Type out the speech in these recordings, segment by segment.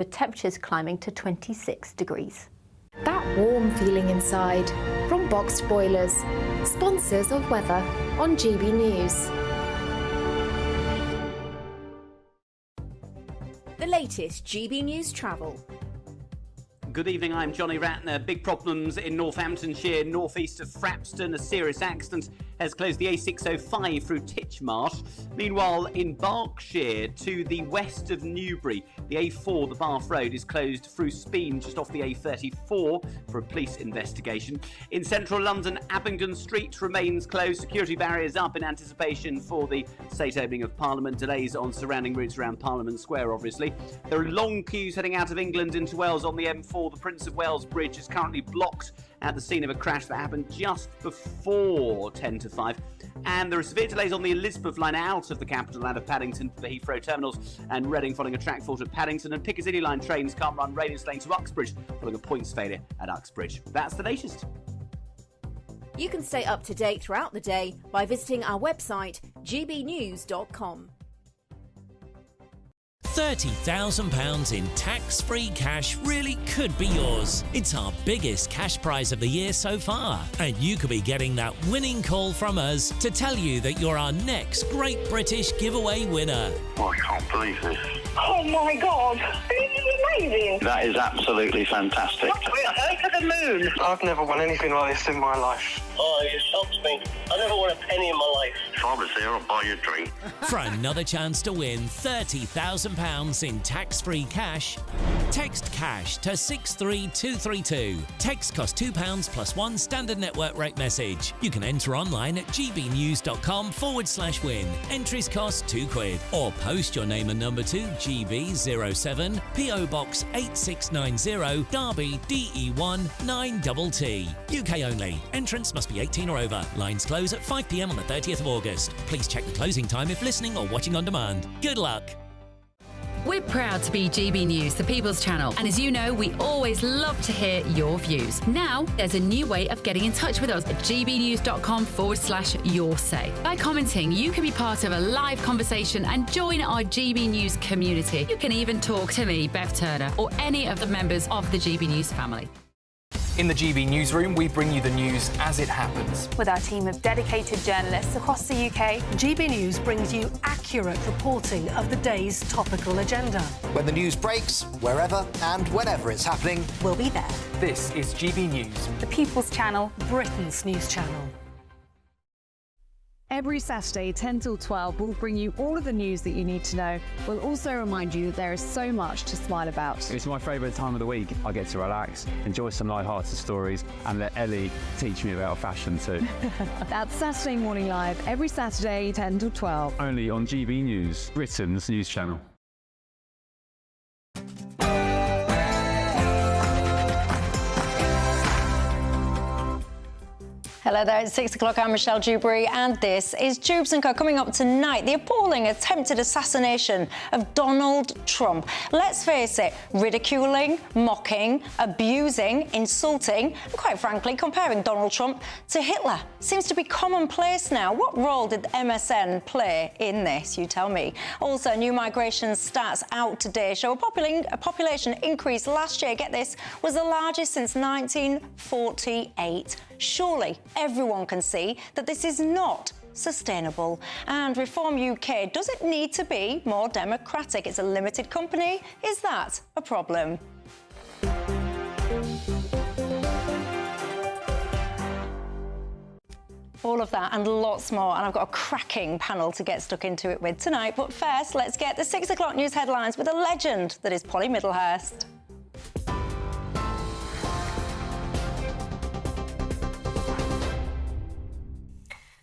with temperatures climbing to 26 degrees. That warm feeling inside from Boxed Boilers, sponsors of weather on GB News. The latest GB News travel. Good evening, I'm Johnny Ratner. Big problems in Northamptonshire, northeast of Frapston. A serious accident has closed the A605 through Titchmarsh. Meanwhile, in Berkshire, to the west of Newbury, the A4, the Bath Road, is closed through Speen, just off the A34, for a police investigation. In central London, Abingdon Street remains closed. Security barriers up in anticipation for the state opening of Parliament. Delays on surrounding routes around Parliament Square, obviously. There are long queues heading out of England into Wales on the M4. The Prince of Wales Bridge is currently blocked at the scene of a crash that happened just before 10 to 5. And there are severe delays on the Elizabeth line out of the capital, out of Paddington for Heathrow terminals and Reading following a track fault at Paddington. And Piccadilly line trains can't run Radius Lane to Uxbridge following a points failure at Uxbridge. That's the latest. You can stay up to date throughout the day by visiting our website, gbnews.com. £30,000 in tax-free cash really could be yours. It's our biggest cash prize of the year so far, and you could be getting that winning call from us to tell you that you're our next Great British Giveaway winner. I can't believe this. Oh my God, this is amazing. That is absolutely fantastic. We're over the moon. I've never won anything like this in my life. Oh, it shocks me. I never won a penny in my life. If I was there, I'd buy you a drink. For another chance to win £30,000 in tax-free cash, text CASH to 63232. Text costs £2 plus one standard network rate message. You can enter online at gbnews.com/win. Entries cost £2. Or post your name and number to GB07 PO Box 8690 Derby DE1 9TT. UK only. Entrance must be 18 or over. Lines close at 5 p.m. on the 30th of August. Please check the closing time if listening or watching on demand. Good luck. We're proud to be GB News, the People's Channel, and as you know, we always love to hear your views. Now, there's a new way of getting in touch with us at gbnews.com/yoursay. By commenting, you can be part of a live conversation and join our GB News community. You can even talk to me, Bev Turner, or any of the members of the GB News family. In the GB Newsroom, we bring you the news as it happens. With our team of dedicated journalists across the UK, GB News brings you accurate reporting of the day's topical agenda. When the news breaks, wherever and whenever it's happening, we'll be there. This is GB News, the People's Channel, Britain's news channel. Every Saturday, 10 till 12, we'll bring you all of the news that you need to know. We'll also remind you that there is so much to smile about. It's my favourite time of the week. I get to relax, enjoy some light-hearted stories, and let Ellie teach me about fashion too. That's Saturday Morning Live, every Saturday, 10 till 12. Only on GB News, Britain's news channel. Hello there, it's 6 o'clock. I'm Michelle Dewberry, and this is Dewbs & Co. Coming up tonight, the appalling attempted assassination of Donald Trump. Let's face it, ridiculing, mocking, abusing, insulting, and quite frankly, comparing Donald Trump to Hitler seems to be commonplace now. What role did MSN play in this? You tell me. Also, new migration stats out today show a population increase last year, get this, was the largest since 1948. Surely everyone can see that this is not sustainable. And Reform UK, does it need to be more democratic? It's a limited company. Is that a problem? All of that and lots more, and I've got a cracking panel to get stuck into it with tonight. But first, let's get the 6 o'clock news headlines with a legend that is Polly Middlehurst.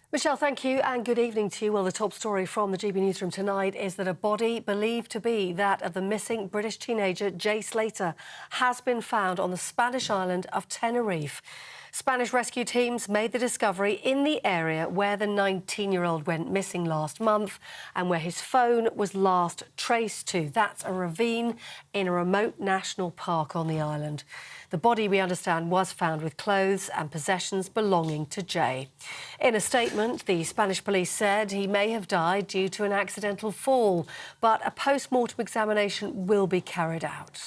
Michelle, thank you and good evening to you. Well, the top story from the GB Newsroom tonight is that a body believed to be that of the missing British teenager Jay Slater has been found on the Spanish island of Tenerife. Spanish rescue teams made the discovery in the area where the 19-year-old went missing last month and where his phone was last traced to. That's a ravine in a remote national park on the island. The body, we understand, was found with clothes and possessions belonging to Jay. In a statement, the Spanish police said he may have died due to an accidental fall, but a post-mortem examination will be carried out.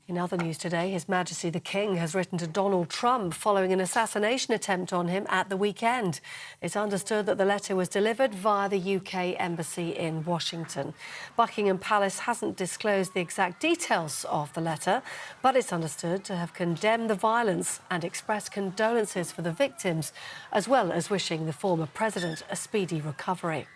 In other news today, His Majesty the King has written to Donald Trump following an assassination attempt on him at the weekend. It's understood that the letter was delivered via the UK Embassy in Washington. Buckingham Palace hasn't disclosed the exact details of the letter, but it's understood to have condemned the violence and expressed condolences for the victims, as well as wishing the former president a speedy recovery.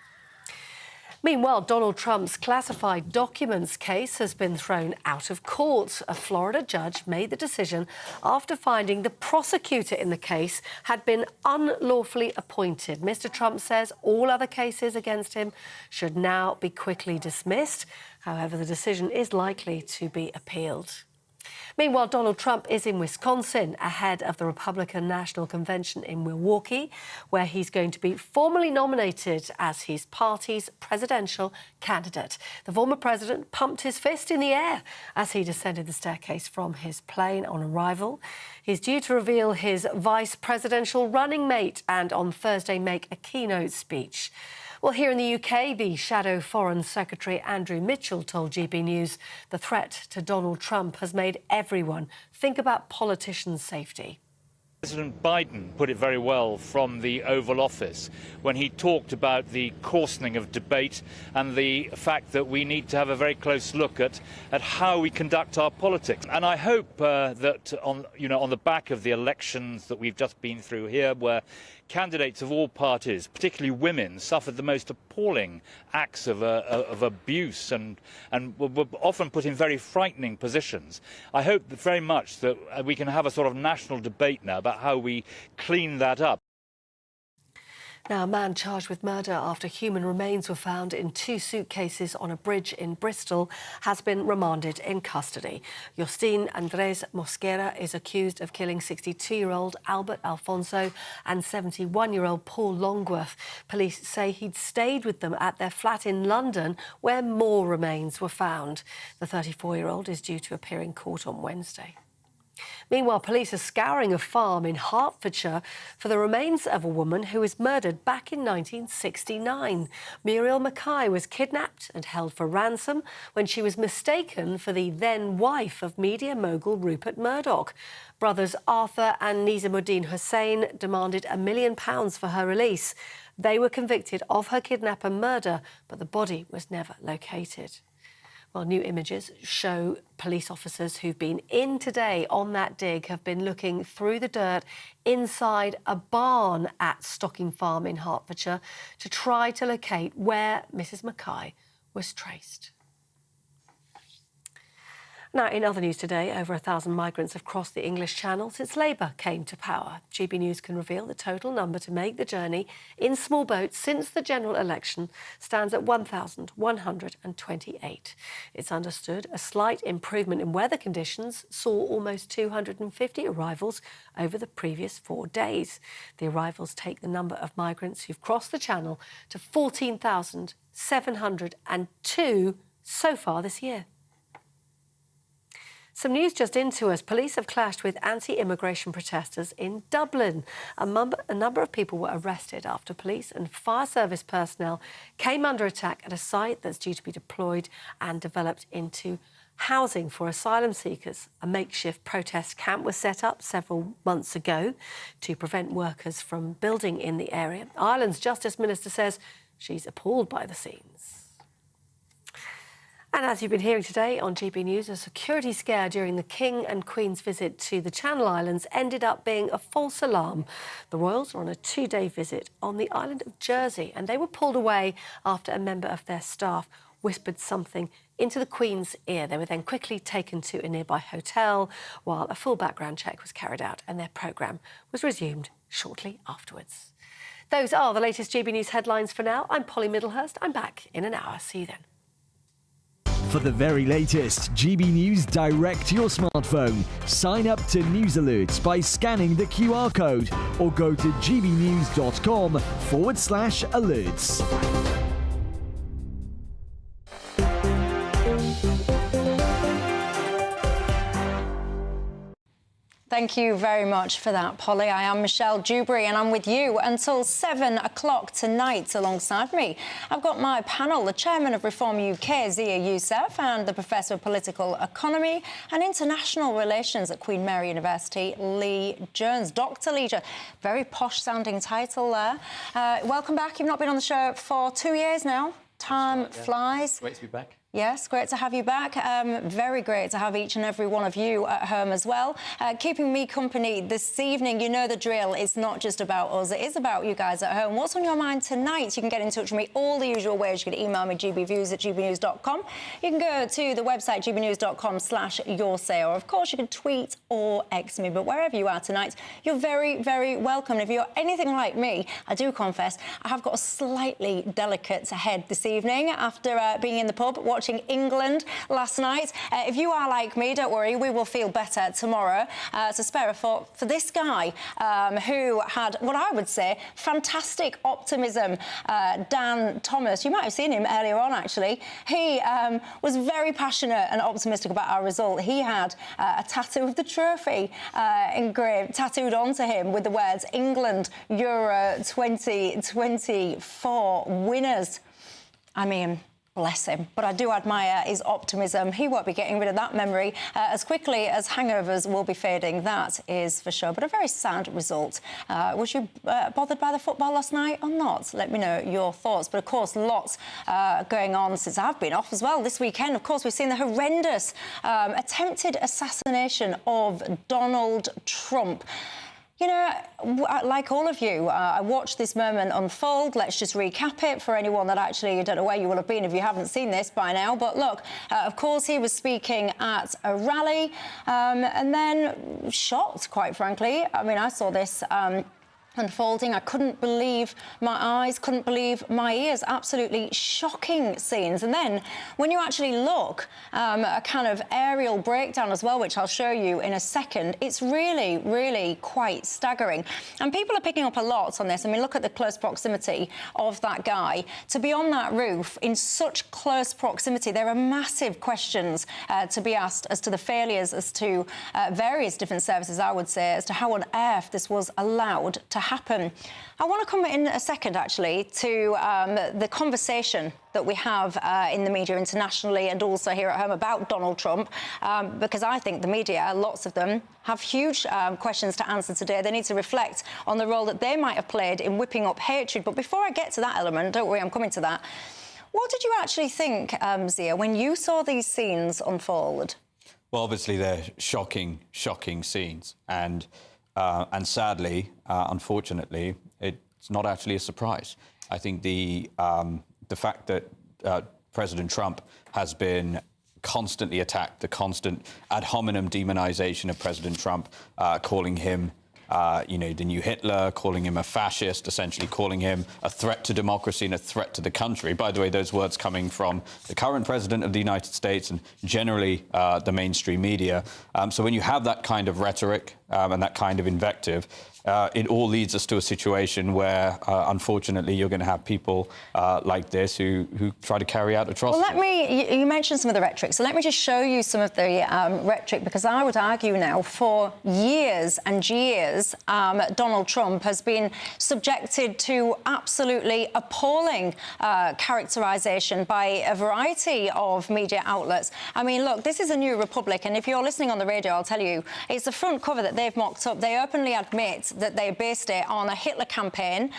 Meanwhile, Donald Trump's classified documents case has been thrown out of court. A Florida judge made the decision after finding the prosecutor in the case had been unlawfully appointed. Mr. Trump says all other cases against him should now be quickly dismissed. However, the decision is likely to be appealed. Meanwhile, Donald Trump is in Wisconsin ahead of the Republican National Convention in Milwaukee, where he's going to be formally nominated as his party's presidential candidate. The former president pumped his fist in the air as he descended the staircase from his plane on arrival. He's due to reveal his vice presidential running mate and on Thursday make a keynote speech. Well, here in the UK, the shadow Foreign Secretary Andrew Mitchell told GB News the threat to Donald Trump has made everyone think about politicians' safety. President Biden put it very well from the Oval Office when he talked about the coarsening of debate and the fact that we need to have a very close look at how we conduct our politics. And I hope that on the back of the elections that we've just been through here, where candidates of all parties, particularly women, suffered the most appalling acts of abuse and were often put in very frightening positions. I hope very much that we can have a sort of national debate now about how we clean that up. Now, a man charged with murder after human remains were found in 2 suitcases on a bridge in Bristol has been remanded in custody. Justin Andres Mosquera is accused of killing 62-year-old Albert Alfonso and 71-year-old Paul Longworth. Police say he'd stayed with them at their flat in London, where more remains were found. The 34-year-old is due to appear in court on Wednesday. Meanwhile, police are scouring a farm in Hertfordshire for the remains of a woman who was murdered back in 1969. Muriel Mackay was kidnapped and held for ransom when she was mistaken for the then wife of media mogul Rupert Murdoch. Brothers Arthur and Nizamuddin Hussain demanded £1 million for her release. They were convicted of her kidnap and murder, but the body was never located. Well, new images show police officers who've been in today on that dig have been looking through the dirt inside a barn at Stocking Farm in Hertfordshire to try to locate where Mrs. Mackay was traced. Now, in other news today, over 1,000 migrants have crossed the English Channel since Labour came to power. GB News can reveal the total number to make the journey in small boats since the general election stands at 1,128. It's understood a slight improvement in weather conditions saw almost 250 arrivals over the previous 4 days. The arrivals take the number of migrants who've crossed the Channel to 14,702 so far this year. Some news just into us. Police have clashed with anti-immigration protesters in Dublin. A number of people were arrested after police and fire service personnel came under attack at a site that's due to be deployed and developed into housing for asylum seekers. A makeshift protest camp was set up several months ago to prevent workers from building in the area. Ireland's Justice Minister says she's appalled by the scenes. And as you've been hearing today on GB News, a security scare during the King and Queen's visit to the Channel Islands ended up being a false alarm. The royals were on a 2-day visit on the island of Jersey, and they were pulled away after a member of their staff whispered something into the Queen's ear. They were then quickly taken to a nearby hotel while a full background check was carried out, and their programme was resumed shortly afterwards. Those are the latest GB News headlines for now. I'm Polly Middlehurst. I'm back in an hour. See you then. For the very latest GB News direct to your smartphone, sign up to News Alerts by scanning the QR code or go to gbnews.com/alerts. Thank you very much for that, Polly. I am Michelle Dewberry and I'm with you until 7 o'clock tonight. Alongside me, I've got my panel, the Chairman of Reform UK, Zia Youssef, and the Professor of Political Economy and International Relations at Queen Mary University, Lee Jones. Dr. Lee Jones, very posh-sounding title there. Welcome back. You've not been on the show for 2 years now. Time flies. Great to be back. Yes, great to have you back. Very great to have each and every one of you at home as well. Keeping me company this evening, you know the drill. It's not just about us, it is about you guys at home. What's on your mind tonight? You can get in touch with me all the usual ways. You can email me gbviews@gbnews.com. You can go to the website gbnews.com/yoursay, or of course you can tweet or X me. But wherever you are tonight, you're very, very welcome. If you're anything like me, I do confess, I have got a slightly delicate head this evening after being in the pub watching England last night. If you are like me, don't worry, we will feel better tomorrow. So spare a thought for this guy who had, what I would say, fantastic optimism. Dan Thomas, you might have seen him earlier on, actually. He was very passionate and optimistic about our result. He had a tattoo of the trophy engraved, tattooed onto him with the words England Euro 2024 winners. I mean, bless him. But I do admire his optimism. He won't be getting rid of that memory as quickly as hangovers will be fading, that is for sure. But a very sad result. Was you bothered by the football last night or not? Let me know your thoughts. But, of course, lots going on since I've been off as well. This weekend, of course, we've seen the horrendous attempted assassination of Donald Trump. You know, like all of you, I watched this moment unfold. Let's just recap it for anyone that actually, I don't know where you will have been if you haven't seen this by now. But look, of course, he was speaking at a rally and then shot, quite frankly. I mean, I saw this unfolding. I couldn't believe my eyes, couldn't believe my ears. Absolutely shocking scenes. And then when you actually look, a kind of aerial breakdown as well, which I'll show you in a second, it's really, really quite staggering. And people are picking up a lot on this. I mean, look at the close proximity of that guy. To be on that roof in such close proximity, there are massive questions to be asked as to the failures, as to various different services, I would say, as to how on earth this was allowed to happen. I want to come in a second, actually, to the conversation that we have in the media internationally and also here at home about Donald Trump, because I think the media, lots of them, have huge questions to answer today. They need to reflect on the role that they might have played in whipping up hatred. But before I get to that element, don't worry, I'm coming to that. What did you actually think, Zia, when you saw these scenes unfold? Well, obviously, they're shocking, shocking scenes. And sadly, unfortunately, it's not actually a surprise. I think the fact that President Trump has been constantly attacked, the constant ad hominem demonization of President Trump, calling him, the new Hitler, calling him a fascist, essentially calling him a threat to democracy and a threat to the country. By the way, those words coming from the current president of the United States and generally the mainstream media. So when you have that kind of rhetoric and that kind of invective, it all leads us to a situation where, unfortunately, you're going to have people like this who try to carry out atrocities. Well, you mentioned some of the rhetoric, so let me just show you some of the rhetoric, because I would argue now for years and years, Donald Trump has been subjected to absolutely appalling characterisation by a variety of media outlets. I mean, look, this is a New Republic, and if you're listening on the radio, I'll tell you, it's the front cover that they've mocked up. They openly admit that they based it on a Hitler campaign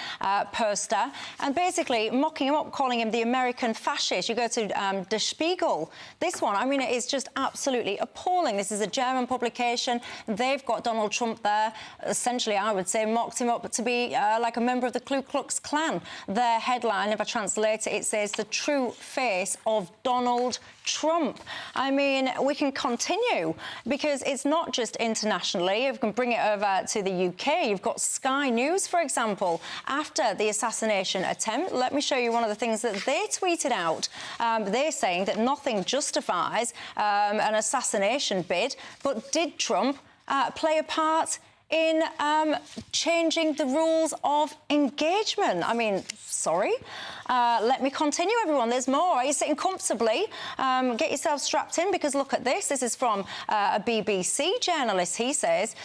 poster and basically mocking him up, calling him the American fascist. You go to Der Spiegel. This one, I mean, it is just absolutely appalling. This is a German publication. They've got Donald Trump there. Essentially, I would say, mocked him up to be like a member of the Ku Klux Klan. Their headline, if I translate it, it says, "The true face of Donald Trump." I mean, we can continue because it's not just internationally. If we can bring it over to the UK, UK. You've got Sky News, for example, after the assassination attempt. Let me show you one of the things that they tweeted out. They're saying that nothing justifies an assassination bid, but did Trump play a part in changing the rules of engagement? I mean, sorry. Let me continue, everyone. There's more. Are you sitting comfortably? Get yourself strapped in, because look at this. This is from a BBC journalist. He says,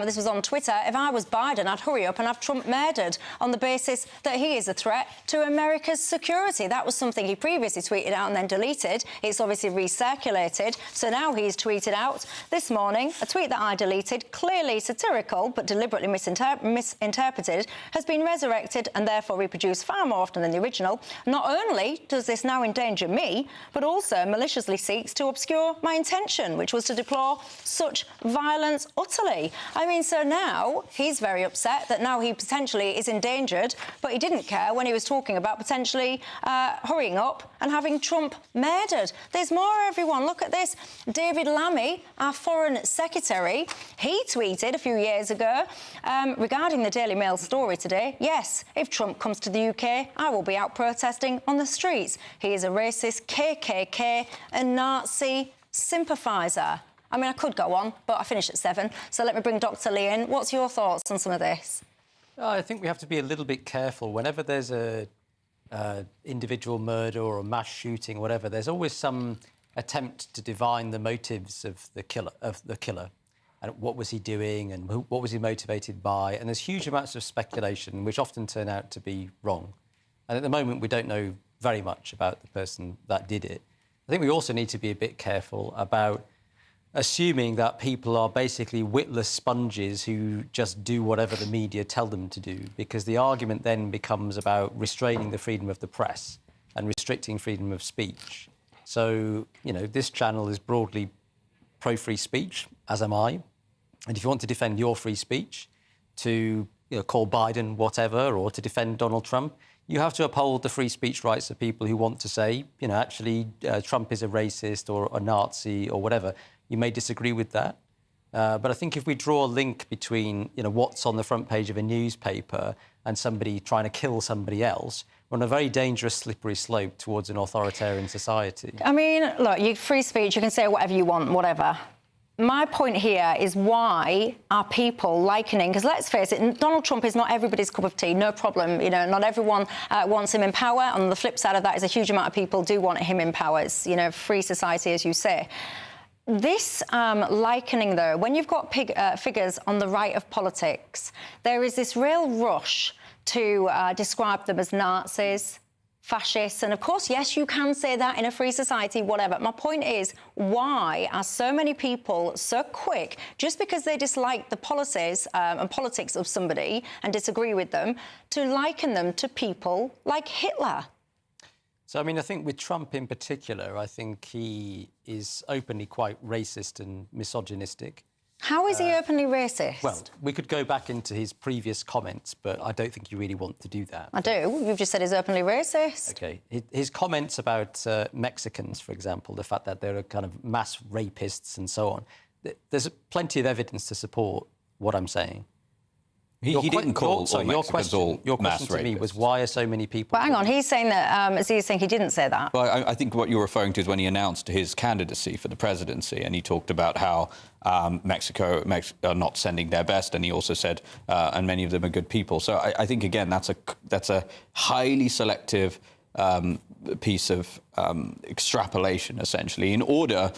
this was on Twitter, if I was Biden, I'd hurry up and have Trump murdered on the basis that he is a threat to America's security. That was something he previously tweeted out and then deleted. It's obviously recirculated. So now he's tweeted out this morning a tweet that I deleted, clearly satirical but deliberately misinterpreted, has been resurrected and therefore reproduced far more often than the original. Not only does this now endanger me, but also maliciously seeks to obscure my intention, which was to deplore such violence utterly. I mean, so now he's very upset that now he potentially is endangered, but he didn't care when he was talking about potentially hurrying up and having Trump murdered. There's more, everyone. Look at this. David Lammy, our Foreign Secretary, he tweeted a few years ago regarding the Daily Mail story today, yes, if Trump comes to the UK, I will be out protesting on the streets. He is a racist KKK and Nazi sympathiser. I mean, I could go on, but I finished at 7. So let me bring Dr. Lee in. What's your thoughts on some of this? I think we have to be a little bit careful. Whenever there's a individual murder or a mass shooting, or whatever, there's always some attempt to divine the motives of the killer. And what was he doing, and what was he motivated by? And there's huge amounts of speculation, which often turn out to be wrong. And at the moment, we don't know very much about the person that did it. I think we also need to be a bit careful about assuming that people are basically witless sponges who just do whatever the media tell them to do, because the argument then becomes about restraining the freedom of the press and restricting freedom of speech. So, you know, this channel is broadly pro-free speech, as am I. And if you want to defend your free speech, to call Biden whatever, or to defend Donald Trump, you have to uphold the free speech rights of people who want to say, actually, Trump is a racist or a Nazi or whatever. You may disagree with that. But I think if we draw a link between, what's on the front page of a newspaper and somebody trying to kill somebody else, we're on a very dangerous, slippery slope towards an authoritarian society. I mean, look, free speech, you can say whatever you want, whatever. My point here is, why are people likening... Because let's face it, Donald Trump is not everybody's cup of tea, no problem. Not everyone wants him in power. On the flip side of that is a huge amount of people do want him in power. It's, free society, as you say. This likening, though, when you've got figures on the right of politics, there is this real rush to describe them as Nazis, fascists, and of course, yes, you can say that in a free society, whatever. My point is, why are so many people so quick, just because they dislike the policies and politics of somebody and disagree with them, to liken them to people like Hitler? So, I mean, I think with Trump in particular, I think he is openly quite racist and misogynistic. How is he openly racist? Well, we could go back into his previous comments, but I don't think you really want to do that. I do. You've just said he's openly racist. OK. His comments about Mexicans, for example, the fact that they're kind of mass rapists and so on, there's plenty of evidence to support what I'm saying. He didn't call all Mexicans all your question to me was, why are so many people... But hang on, he's saying that Aziz's saying he didn't say that. Well, I think what you're referring to is when he announced his candidacy for the presidency, and he talked about how Mexico are not sending their best, and he also said, and many of them are good people. So I think, again, that's a highly selective piece of extrapolation, essentially, in order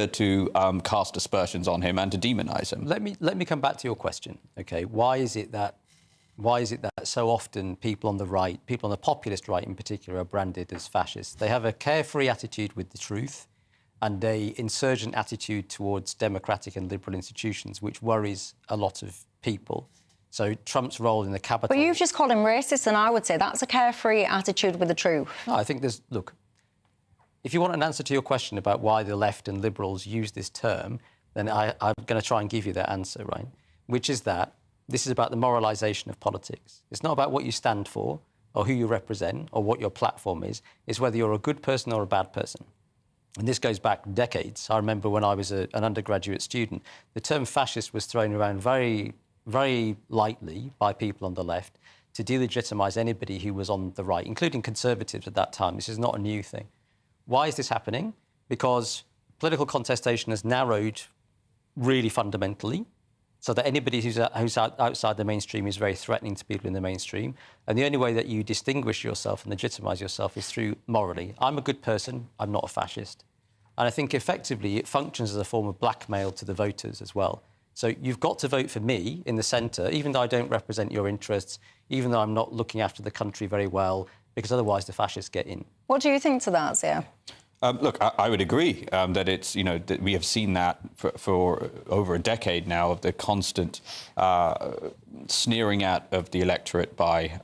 to cast aspersions on him and to demonise him. Let me come back to your question. Okay, why is it that so often people on the right, people on the populist right in particular, are branded as fascists? They have a carefree attitude with the truth and a insurgent attitude towards democratic and liberal institutions, which worries a lot of people. So Trump's role in the Capitol... But you've just called him racist, and I would say that's a carefree attitude with the truth. No, I think there's... Look, if you want an answer to your question about why the left and liberals use this term, then I'm going to try and give you that answer, right? Which is that this is about the moralisation of politics. It's not about what you stand for or who you represent or what your platform is. It's whether you're a good person or a bad person. And this goes back decades. I remember when I was an undergraduate student, the term fascist was thrown around very very lightly by people on the left to delegitimise anybody who was on the right, including Conservatives at that time. This is not a new thing. Why is this happening? Because political contestation has narrowed really fundamentally, so that anybody who's outside the mainstream is very threatening to people in the mainstream. And the only way that you distinguish yourself and legitimise yourself is through morally. I'm a good person, I'm not a fascist. And I think effectively it functions as a form of blackmail to the voters as well. So you've got to vote for me in the centre, even though I don't represent your interests, even though I'm not looking after the country very well, because otherwise the fascists get in. What do you think to that, Zia? Look, I would agree that it's, that we have seen that for over a decade now, of the constant sneering at of the electorate by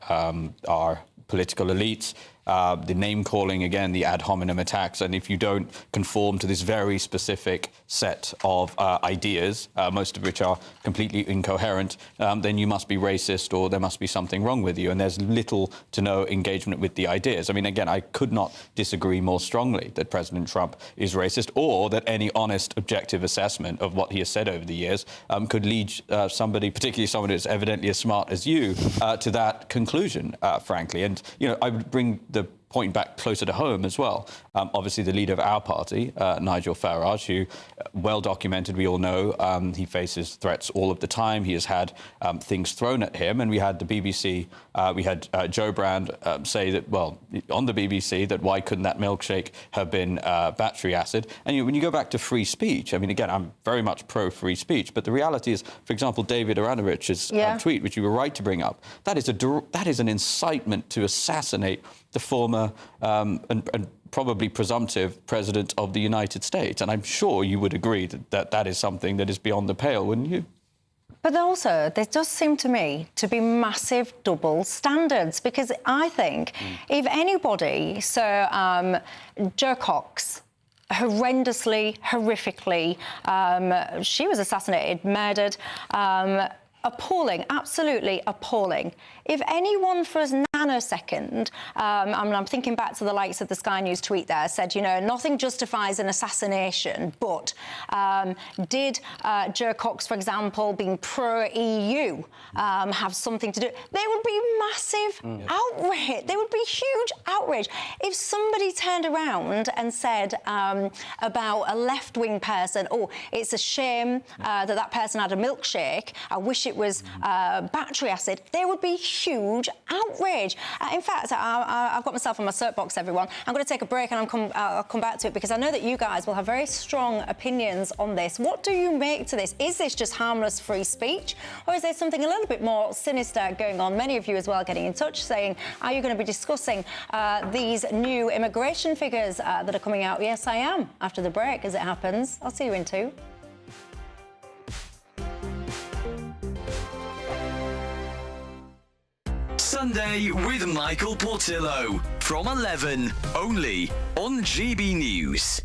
our political elites. The name-calling, again, the ad hominem attacks. And if you don't conform to this very specific set of ideas, most of which are completely incoherent, then you must be racist or there must be something wrong with you. And there's little to no engagement with the ideas. I mean, again, I could not disagree more strongly that President Trump is racist, or that any honest, objective assessment of what he has said over the years could lead somebody, particularly someone who's evidently as smart as you, to that conclusion, frankly. And, I would bring the point back closer to home as well. Obviously, the leader of our party, Nigel Farage, who, well documented, we all know, he faces threats all of the time. He has had things thrown at him. And we had the BBC, we had Joe Brand say that, well, on the BBC, that why couldn't that milkshake have been battery acid? And when you go back to free speech, I mean, again, I'm very much pro-free speech. But the reality is, for example, David Aranovich's tweet, which you were right to bring up, that is an incitement to assassinate the former and probably presumptive president of the United States. And I'm sure you would agree that is something that is beyond the pale, wouldn't you? But also, there does seem to me to be massive double standards, because I think if anybody, so Jo Cox, horrendously, horrifically, she was assassinated, murdered, appalling, absolutely appalling. If anyone for a nanosecond, I'm thinking back to the likes of the Sky News tweet there, said, nothing justifies an assassination, but did Jo Cox, for example, being pro-EU, have something to do? There would be massive outrage. There would be huge outrage. If somebody turned around and said about a left-wing person, oh, it's a shame that person had a milkshake, I wish it was battery acid, there would be huge outrage. In fact, I've got myself on my soapbox, everyone. I'm going to take a break and I'll come back to it, because I know that you guys will have very strong opinions on this. What do you make to this? Is this just harmless free speech, or is there something a little bit more sinister going on? Many of you as well getting in touch saying, are you going to be discussing these new immigration figures that are coming out? Yes, I am, after the break, as it happens. I'll see you in 2. Sunday with Michael Portillo from 11, only on GB News.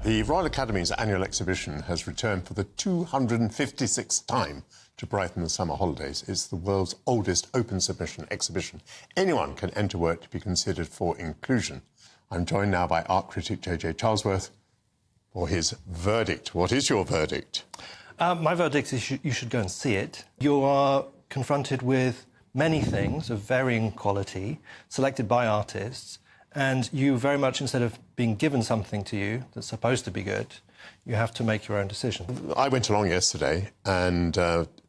The Royal Academy's annual exhibition has returned for the 256th time to Brighton the summer holidays. It's the world's oldest open submission exhibition. Anyone can enter work to be considered for inclusion. I'm joined now by art critic J.J. Charlesworth for his verdict. What is your verdict? My verdict is you should go and see it. You are confronted with many things of varying quality, selected by artists, and you very much, instead of being given something to you that's supposed to be good, you have to make your own decision. I went along yesterday, and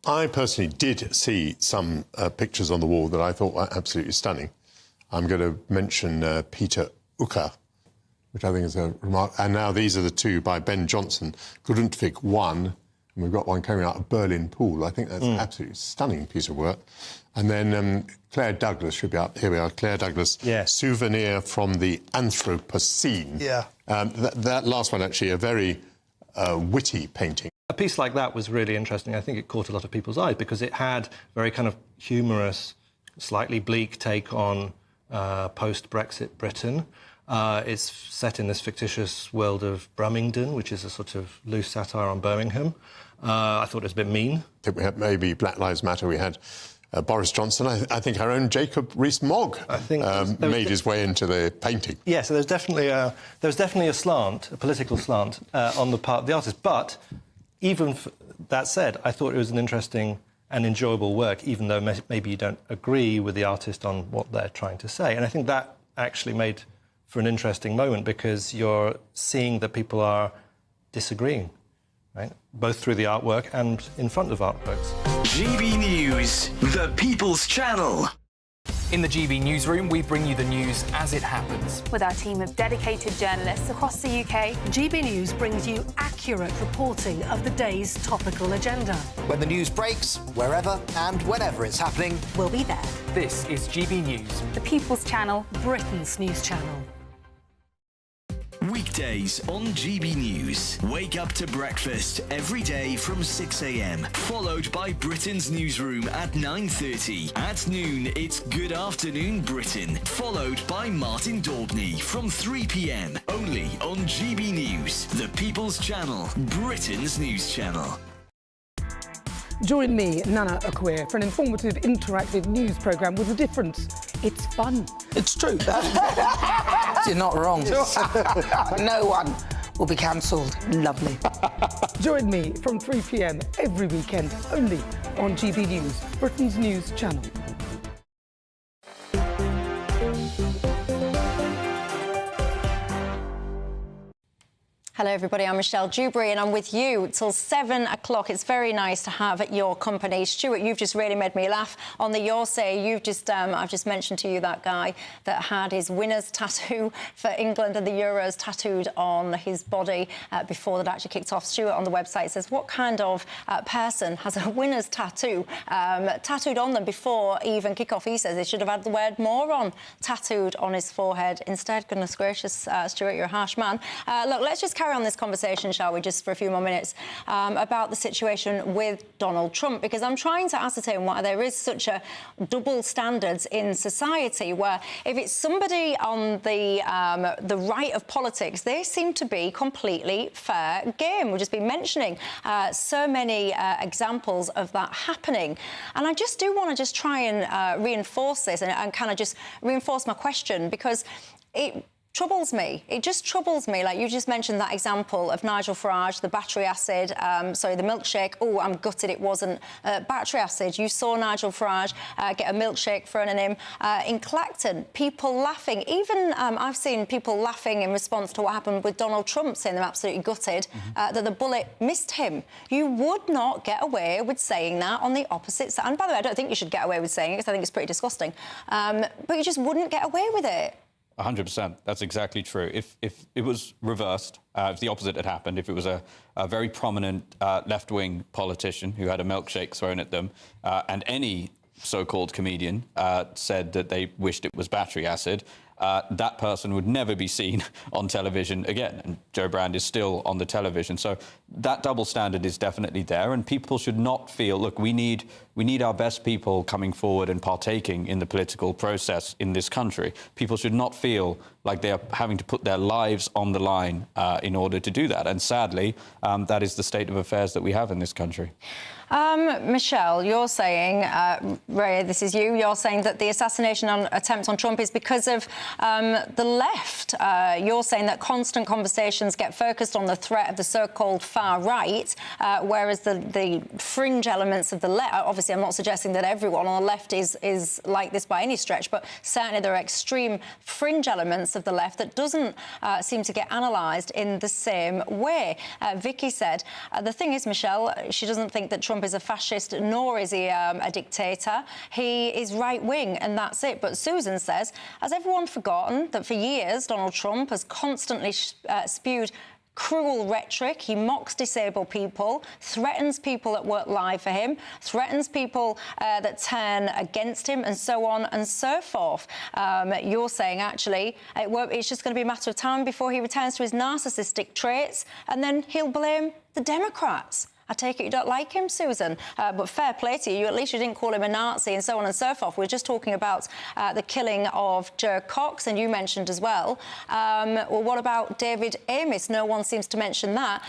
I personally did see some pictures on the wall that I thought were absolutely stunning. I'm going to mention Peter Ucker, which I think is a remark. And now these are the two by Ben Jonson, Grundtvig 1, and we've got one coming out of Berlin Pool. I think that's an absolutely stunning piece of work. And then Claire Douglas should be up. Here we are, Claire Douglas. Yes. Souvenir from the Anthropocene. Yeah. That last one, actually, a very witty painting. A piece like that was really interesting. I think it caught a lot of people's eyes because it had very kind of humorous, slightly bleak take on post-Brexit Britain. It's set in this fictitious world of Brummington, which is a sort of loose satire on Birmingham. I thought it was a bit mean. I think we had maybe Black Lives Matter. We had Boris Johnson. I think our own Jacob Rees-Mogg made his way into the painting. Yeah, so there was definitely a slant, a political slant, on the part of the artist. But even that said, I thought it was an interesting and enjoyable work, even though maybe you don't agree with the artist on what they're trying to say. And I think that actually made for an interesting moment, because you're seeing that people are disagreeing, right? Both through the artwork and in front of artworks. GB News, the People's Channel. In the GB newsroom, we bring you the news as it happens. With our team of dedicated journalists across the UK, GB News brings you accurate reporting of the day's topical agenda. When the news breaks, wherever and whenever it's happening, we'll be there. This is GB News, the People's Channel, Britain's news channel. Weekdays on GB News. Wake up to breakfast every day from 6 a.m. Followed by Britain's newsroom at 9:30. At noon, it's Good Afternoon Britain. Followed by Martin Daubney from 3 p.m. Only on GB News, the People's Channel, Britain's news channel. Join me, Nana Akwe, for an informative, interactive news programme with a difference. It's fun. It's true. You're not wrong. No one will be cancelled. Lovely. Join me from 3 p.m. every weekend, only on GB News, Britain's news channel. Hello everybody, I'm Michelle Dewberry and I'm with you till 7 o'clock. It's very nice to have your company. Stuart, you've just really made me laugh. On the Your Say, I've just mentioned to you that guy that had his winner's tattoo for England and the Euros tattooed on his body before that actually kicked off. Stuart on the website says, what kind of person has a winner's tattoo tattooed on them before even kick-off? He says they should have had the word moron tattooed on his forehead instead. Goodness gracious, Stuart, you're a harsh man. Look, let's just carry on this conversation, shall we, just for a few more minutes, about the situation with Donald Trump, because I'm trying to ascertain why there is such a double standards in society, where if it's somebody on the right of politics, they seem to be completely fair game. We've just been mentioning so many examples of that happening, and I just do want to just try and reinforce this and kind of just reinforce my question, because it troubles me. It just troubles me. Like you just mentioned that example of Nigel Farage, the battery acid, the milkshake. Oh, I'm gutted it wasn't battery acid. You saw Nigel Farage get a milkshake thrown at him. In Clacton, people laughing. Even I've seen people laughing in response to what happened with Donald Trump, saying they're absolutely gutted that the bullet missed him. You would not get away with saying that on the opposite side. And by the way, I don't think you should get away with saying it, because I think it's pretty disgusting. But you just wouldn't get away with it. 100%. That's exactly true. If it was reversed, if the opposite had happened, if it was a very prominent left-wing politician who had a milkshake thrown at them, and any so-called comedian said that they wished it was battery acid, that person would never be seen on television again. And Joe Brand is still on the television. So that double standard is definitely there. And people should not feel, look, we need our best people coming forward and partaking in the political process in this country. People should not feel like they are having to put their lives on the line in order to do that. And sadly, that is the state of affairs that we have in this country. Michelle, you're saying, Ray, this is you, you're saying that the assassination attempt on Trump is because of the left. You're saying that constant conversations get focused on the threat of the so-called far right, whereas the fringe elements of the left, obviously I'm not suggesting that everyone on the left is like this by any stretch, but certainly there are extreme fringe elements of the left that doesn't seem to get analysed in the same way. Vicky said, the thing is, Michelle, she doesn't think that Trump is a fascist, nor is he a dictator. He is right-wing, and that's it. But Susan says, has everyone forgotten that for years Donald Trump has constantly spewed cruel rhetoric? He mocks disabled people, threatens people that work live for him, threatens people that turn against him, and so on and so forth. You're saying, actually, it's just going to be a matter of time before he returns to his narcissistic traits, and then he'll blame the Democrats. I take it you don't like him, Susan, but fair play to you. At least you didn't call him a Nazi and so on and so forth. We're just talking about the killing of Joe Cox, and you mentioned as well. Well, what about David Amis? No one seems to mention that.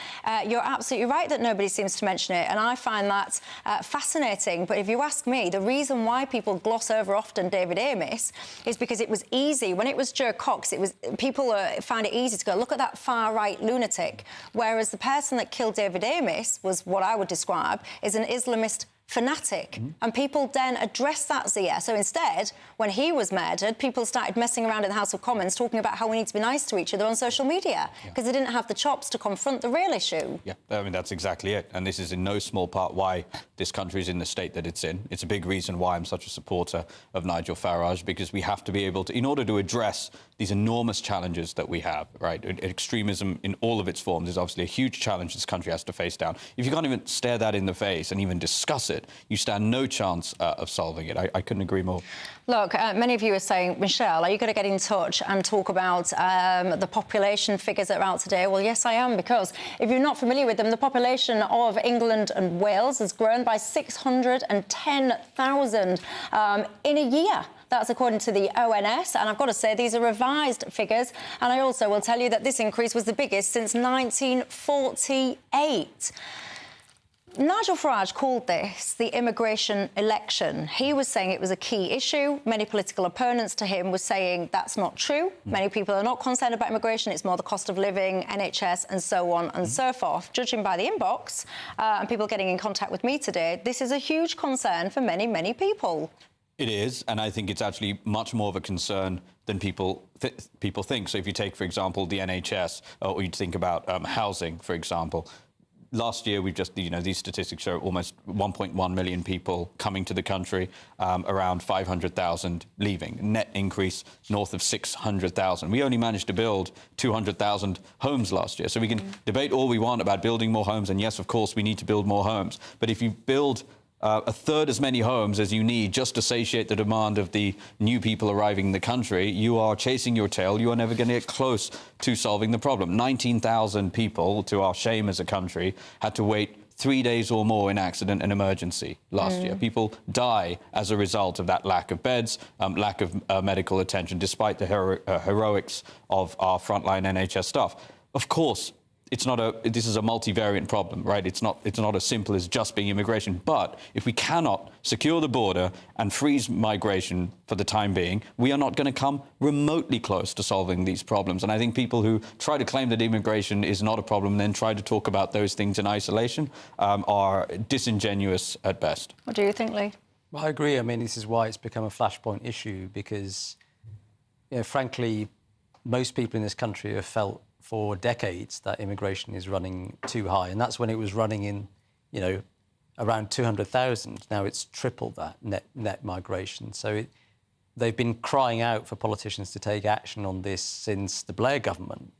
You're absolutely right that nobody seems to mention it, and I find that fascinating. But if you ask me, the reason why people gloss over often David Amis is because it was easy. When it was Joe Cox, people find it easy to go, look at that far-right lunatic, whereas the person that killed David Amis was what I would describe as an Islamist fanatic. And people then addressed that, Zia. So instead, when he was murdered, people started messing around in the House of Commons talking about how we need to be nice to each other on social media because they didn't have the chops to confront the real issue. Yeah, I mean, that's exactly it. And this is in no small part why this country is in the state that it's in. It's a big reason why I'm such a supporter of Nigel Farage, because we have to be able to, in order to address these enormous challenges that we have, right? Extremism in all of its forms is obviously a huge challenge this country has to face down. If you can't even stare that in the face and even discuss it, you stand no chance of solving it. I couldn't agree more. Look, many of you are saying, Michelle, are you going to get in touch and talk about the population figures that are out today? Well, yes, I am, because if you're not familiar with them, the population of England and Wales has grown by 610,000 in a year. That's according to the ONS, and I've got to say these are revised figures. And I also will tell you that this increase was the biggest since 1948. Nigel Farage called this the immigration election. He was saying it was a key issue. Many political opponents to him were saying that's not true. Many people are not concerned about immigration. It's more the cost of living, NHS, and so on and so forth. Judging by the inbox and people getting in contact with me today, this is a huge concern for many, many people. It is, and I think it's actually much more of a concern than people think. So if you take, for example, the NHS, or you think about housing, for example, last year we've just, these statistics show almost 1.1 million people coming to the country, around 500,000 leaving, net increase north of 600,000. We only managed to build 200,000 homes last year. So we can debate all we want about building more homes, and yes, of course, we need to build more homes. But if you build a third as many homes as you need just to satiate the demand of the new people arriving in the country, you are chasing your tail. You are never going to get close to solving the problem. 19,000 people, to our shame as a country, had to wait 3 days or more in accident and emergency last year. People die as a result of that lack of beds, lack of medical attention, despite the heroics of our frontline NHS staff. Of course, this is a multivariant problem, right? It's not as simple as just being immigration. But if we cannot secure the border and freeze migration for the time being, we are not going to come remotely close to solving these problems. And I think people who try to claim that immigration is not a problem and then try to talk about those things in isolation are disingenuous at best. What do you think, Lee? Well, I agree. I mean, this is why it's become a flashpoint issue, because, frankly, most people in this country have felt for decades that immigration is running too high, and that's when it was running in, around 200,000. Now it's tripled that net migration. So they've been crying out for politicians to take action on this since the Blair government,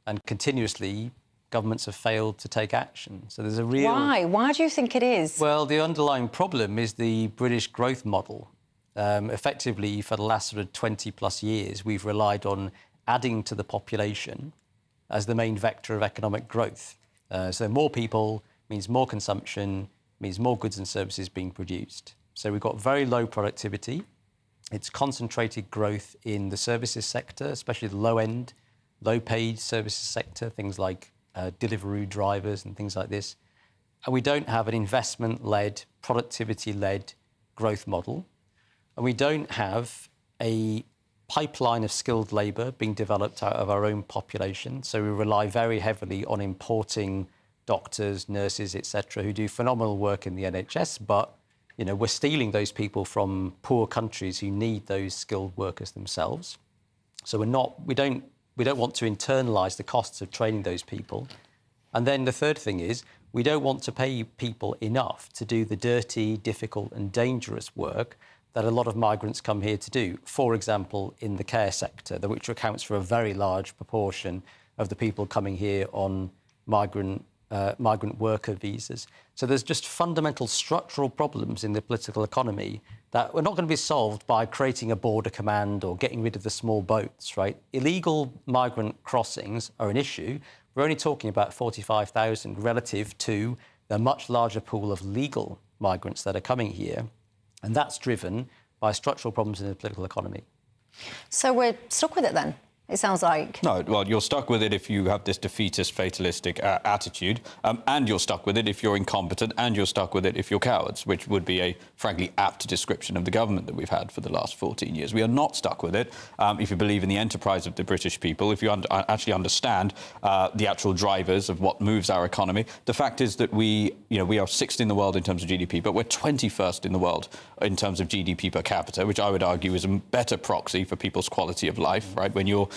and continuously governments have failed to take action. So there's a real... Why? Why do you think it is? Well, the underlying problem is the British growth model. Effectively, for the last sort of 20+ years, we've relied on adding to the population as the main vector of economic growth. So more people means more consumption, means more goods and services being produced. So we've got very low productivity. It's concentrated growth in the services sector, especially the low-end, low-paid services sector, things like delivery drivers and things like this. And we don't have an investment-led, productivity-led growth model. And we don't have a pipeline of skilled labour being developed out of our own population. So we rely very heavily on importing doctors, nurses, etc., who do phenomenal work in the NHS, but we're stealing those people from poor countries who need those skilled workers themselves. So we don't want to internalise the costs of training those people. And then the third thing is we don't want to pay people enough to do the dirty, difficult and dangerous work that a lot of migrants come here to do. For example, in the care sector, which accounts for a very large proportion of the people coming here on migrant worker visas. So there's just fundamental structural problems in the political economy that are not going to be solved by creating a border command or getting rid of the small boats, right? Illegal migrant crossings are an issue. We're only talking about 45,000 relative to the much larger pool of legal migrants that are coming here. And that's driven by structural problems in the political economy. So we're stuck with it then? It sounds like. No, well, you're stuck with it if you have this defeatist, fatalistic attitude, and you're stuck with it if you're incompetent, and you're stuck with it if you're cowards, which would be a, frankly, apt description of the government that we've had for the last 14 years. We are not stuck with it if you believe in the enterprise of the British people, if you actually understand the actual drivers of what moves our economy. The fact is that we are sixth in the world in terms of GDP, but we're 21st in the world in terms of GDP per capita, which I would argue is a better proxy for people's quality of life, right? When you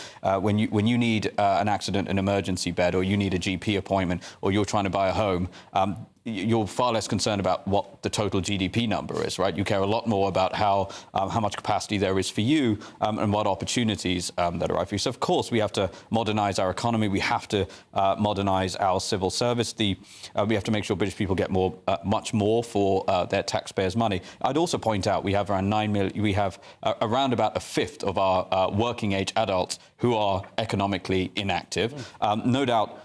need an accident, an emergency bed, or you need a GP appointment, or you're trying to buy a home, you're far less concerned about what the total GDP number is, right? You care a lot more about how much capacity there is for you and what opportunities that are right for you. So, of course, we have to modernise our economy. We have to modernise our civil service. We have to make sure British people get much more for their taxpayers' money. I'd also point out we have around 9 million. We have around about a fifth of our working-age adults who are economically inactive. No doubt.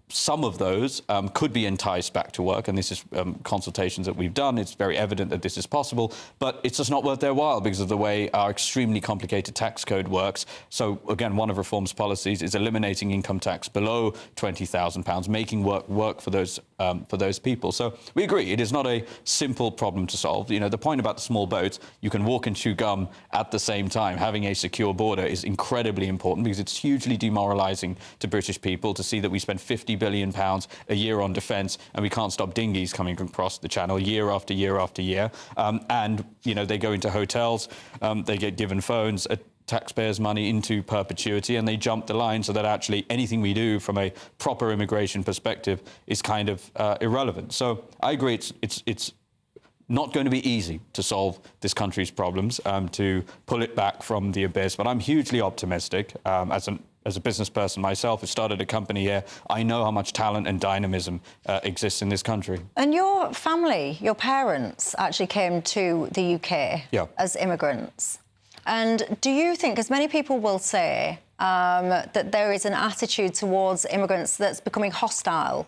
Some of those could be enticed back to work, and this is consultations that we've done. It's very evident that this is possible, but it's just not worth their while because of the way our extremely complicated tax code works. So, again, one of Reform's policies is eliminating income tax below £20,000, making work for those people. So we agree it is not a simple problem to solve. You know, the point about the small boats, you can walk and chew gum at the same time. Having a secure border is incredibly important because it's hugely demoralising to British people to see that we spend £50 billion a year on defence and we can't stop dinghies coming across the channel year after year after year. And, they go into hotels, they get given phones, taxpayers' money into perpetuity, and they jump the line so that actually anything we do from a proper immigration perspective is kind of irrelevant. So I agree it's not going to be easy to solve this country's problems, to pull it back from the abyss. But I'm hugely optimistic as a business person myself who started a company here. I know how much talent and dynamism exists in this country. And your family, your parents, actually came to the UK as immigrants. And do you think, as many people will say, that there is an attitude towards immigrants that's becoming hostile?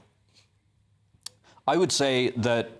I would say that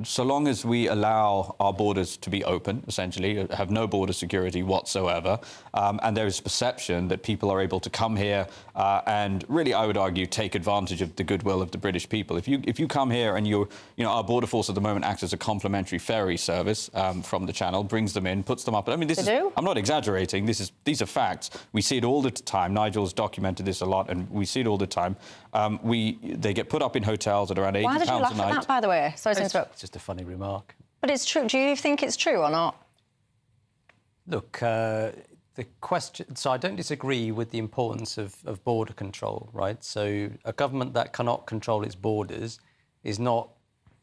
so long as we allow our borders to be open, essentially, have no border security whatsoever, and there is perception that people are able to come here and really, I would argue, take advantage of the goodwill of the British people. If you come here and our border force at the moment acts as a complimentary ferry service from the Channel, brings them in, puts them up. I mean, I'm not exaggerating. These are facts. We see it all the time. Nigel's documented this a lot, and we see it all the time. They get put up in hotels at around £80 a night. Why did you laugh at that, by the way? Sorry to interrupt. It's just a funny remark. But it's true. Do you think it's true or not? Look, the question... So I don't disagree with the importance of border control, right? So a government that cannot control its borders is not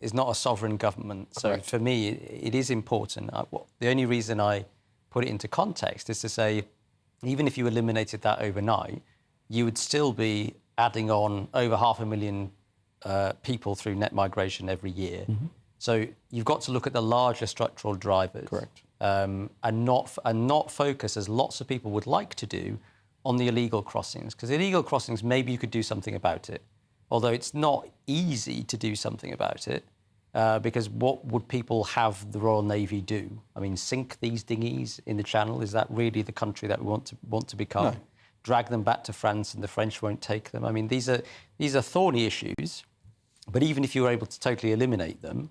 a sovereign government. So Correct. For me, it is important. The only reason I put it into context is to say, even if you eliminated that overnight, you would still be adding on over 500,000 people through net migration every year. Mm-hmm. So you've got to look at the larger structural drivers. Correct. And not focus, as lots of people would like to do, on the illegal crossings. Because illegal crossings, maybe you could do something about it. Although it's not easy to do something about it, because what would people have the Royal Navy do? I mean, sink these dinghies in the Channel? Is that really the country that we want to become? No. Drag them back to France and the French won't take them? I mean, these are thorny issues. But even if you were able to totally eliminate them,